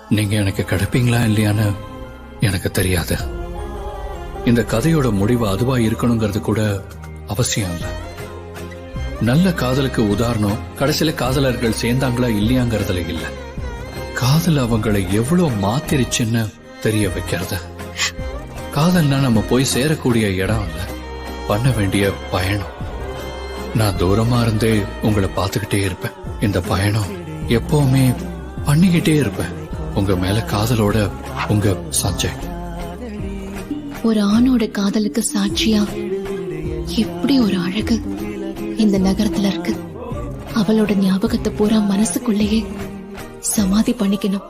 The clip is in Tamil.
நீங்க எனக்கு கிடைப்பீங்களா இல்லையான்னு எனக்கு தெரியாது. இந்த கதையோட முடிவு அதுவா இருக்கணுங்கிறது கூட அவசியம் இல்லை. நல்ல காதலுக்கு உதாரணம் கடைசியில காதலர்கள் சேர்ந்தாங்களா இல்லையாங்கிறதுல இல்ல, காதல் அவங்களை எவ்வளவு மாத்திருச்சுன்னு தெரிய வைக்கிறது. காதல்னா நம்ம போய் சேரக்கூடிய இடம் இல்ல, பண்ண வேண்டிய பயணம். நான் தூரமா இருந்தே உங்களை பார்த்துக்கிட்டே இருப்பேன். இந்த பயணம் எப்பவுமே பண்ணிக்கிட்டே இருப்பேன். உங்க மேல காதலோட உங்க சஞ்சய். ஒரு ஆணோட காதலுக்கு சாட்சியா எப்படி ஒரு அழகு இந்த நகரத்துல இருக்கு. அவளோட ஞாபகத்தை பூரா மனசுக்குள்ளேயே சமாதி பண்ணிக்கணும்.